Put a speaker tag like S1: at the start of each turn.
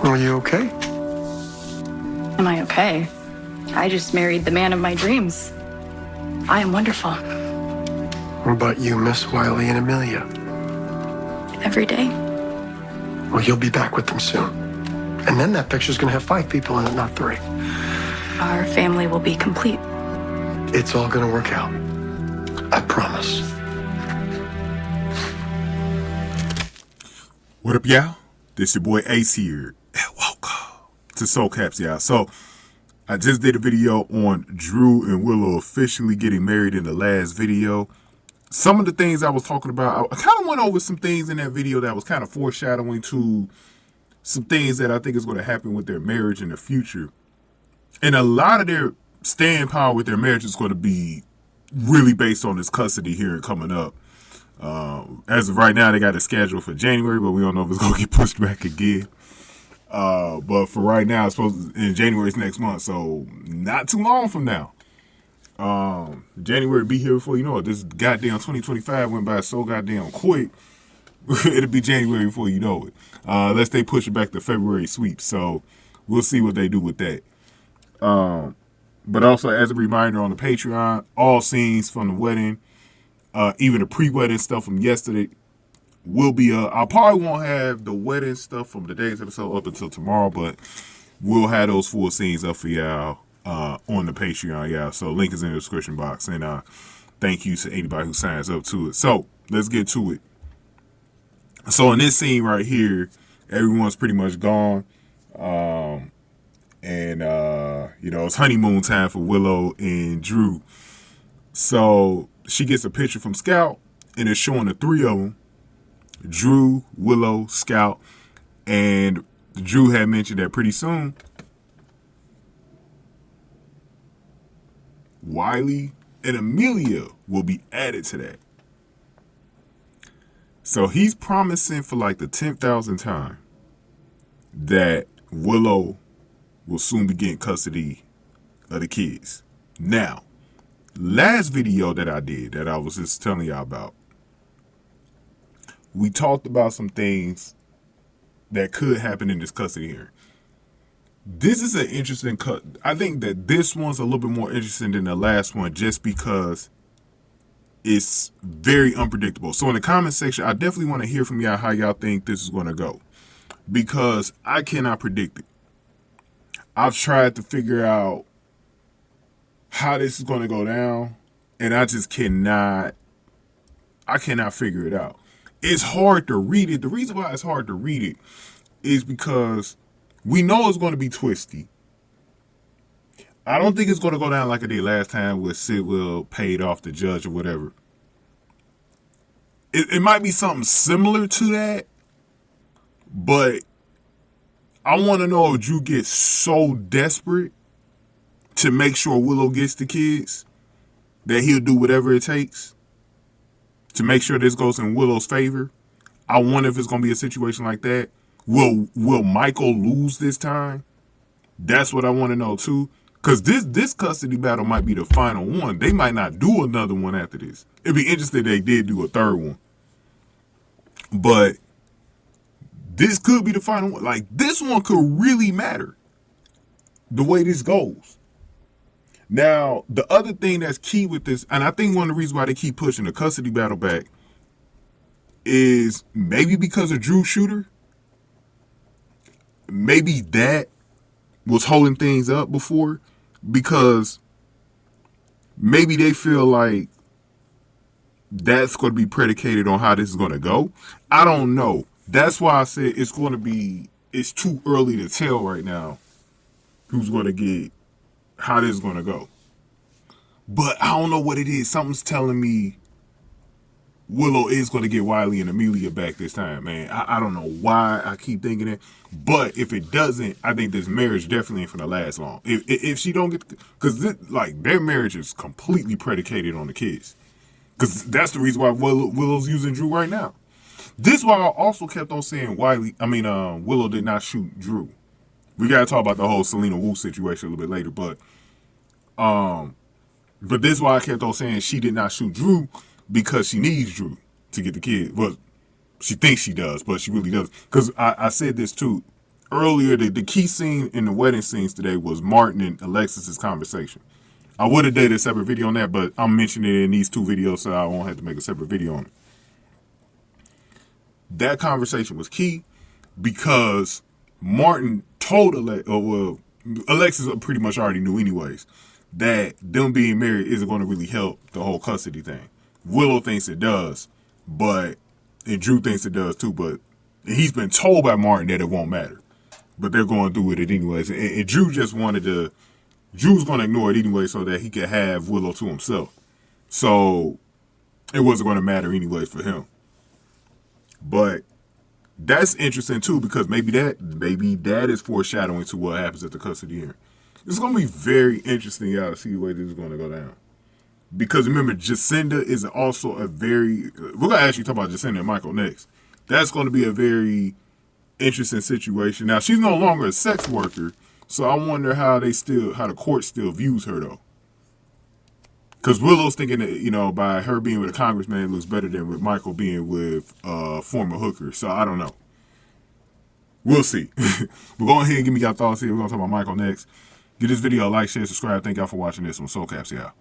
S1: Are you okay?
S2: Am I okay? I just married the man of my dreams. I am wonderful.
S1: What about you, Miss Wiley and Amelia?
S2: Every day.
S1: Well, you'll be back with them soon. And then that picture's gonna have 5 people in it, not 3.
S2: Our family will be complete.
S1: It's all gonna work out. I promise.
S3: What up, y'all? This your boy Ace here. And welcome to Soul Caps, y'all. So, I just did a video on Drew and Willow officially getting married in the last video. Some of the things I was talking about, I kind of went over some things in that video that was kind of foreshadowing to some things that I think is going to happen with their marriage in the future. And a lot of their staying power with their marriage is going to be really based on this custody hearing coming up. As of right now, they got it scheduled for January, but we don't know if it's going to get pushed back again. But for right now, it's supposed to, in January's next month, so not too long from now. January be here before you know it. This goddamn 2025 went by so goddamn quick. It'll be January before you know it. Unless they push it back to February sweep. So we'll see what they do with that. But also as a reminder on the Patreon, all scenes from the wedding, even the pre-wedding stuff from yesterday will be I probably won't have the wedding stuff from today's episode up until tomorrow, but we'll have those full scenes up for y'all on the Patreon, y'all. So link is in the description box, and thank you to anybody who signs up to it. So let's get to it. So in this scene right here, everyone's pretty much gone, and it's honeymoon time for Willow and Drew. So she gets a picture from Scout, and it's showing the 3 of them: Drew, Willow, Scout, and Drew had mentioned that pretty soon Wiley and Amelia will be added to that. So he's promising for like the 10,000th time that Willow will soon be getting custody of the kids. Now, last video that I did, that I was just telling y'all about, we talked about some things that could happen in this custody hearing. This is an interesting cut. I think that this one's a little bit more interesting than the last one just because it's very unpredictable. So in the comment section, I definitely want to hear from y'all how y'all think this is going to go, because I cannot predict it. I've tried to figure out how this is going to go down, and I just cannot figure it out. It's hard to read it. The reason why it's hard to read it is because we know it's going to be twisty. I don't think it's going to go down like it did last time where Sidwell paid off the judge or whatever. It might be something similar to that, but I want to know if Drew gets so desperate to make sure Willow gets the kids that he'll do whatever it takes to make sure this goes in Willow's favor. I wonder if it's going to be a situation like that. Will Michael lose this time? That's what I want to know too. Because this custody battle might be the final one. They might not do another one after this. It'd be interesting if they did do a third one. But this could be the final one. Like, this one could really matter the way this goes. Now, the other thing that's key with this, and I think one of the reasons why they keep pushing the custody battle back is maybe because of Drew's shooter. Maybe that was holding things up before, because maybe they feel like that's going to be predicated on how this is going to go. I don't know. That's why I said it's too early to tell right now who's going to get, how this is going to go. But I don't know what it is. Something's telling me Willow is going to get Wiley and Amelia back this time, man. I don't know why I keep thinking it. But if it doesn't, I think this marriage definitely ain't going to last long. If she don't get, because their marriage is completely predicated on the kids. Because that's the reason why Willow's using Drew right now. This is why I also kept on saying Willow did not shoot Drew. We got to talk about the whole Selena Wu situation a little bit later. But this is why I kept on saying she did not shoot Drew, because she needs Drew to get the kid. Well, she thinks she does, but she really doesn't. Because I said this too. earlier, the key scene in the wedding scenes today was Martin and Alexis's conversation. I would have did a separate video on that, but I'm mentioning it in these 2 videos, so I won't have to make a separate video on it. That conversation was key because Martin told Alexis pretty much already knew anyways, that them being married isn't going to really help the whole custody thing. Willow thinks it does, and Drew thinks it does too, but he's been told by Martin that it won't matter. But they're going through with it anyways. And Drew just Drew's going to ignore it anyway so that he could have Willow to himself. So it wasn't going to matter anyways for him. But that's interesting too, because maybe that is foreshadowing to what happens at the custody hearing. It's going to be very interesting, y'all, to see the way this is going to go down. Because remember, Jacinda is also we're going to actually talk about Jacinda and Michael next. That's going to be a very interesting situation. Now, she's no longer a sex worker, so I wonder how the court still views her, though. Because Willow's thinking that, by her being with a congressman, it looks better than with Michael being with a former hooker. So I don't know. We'll see. But go ahead and give me your thoughts here. We're going to talk about Michael next. Give this video a like, share, subscribe. Thank y'all for watching this one. Soul Caps, y'all.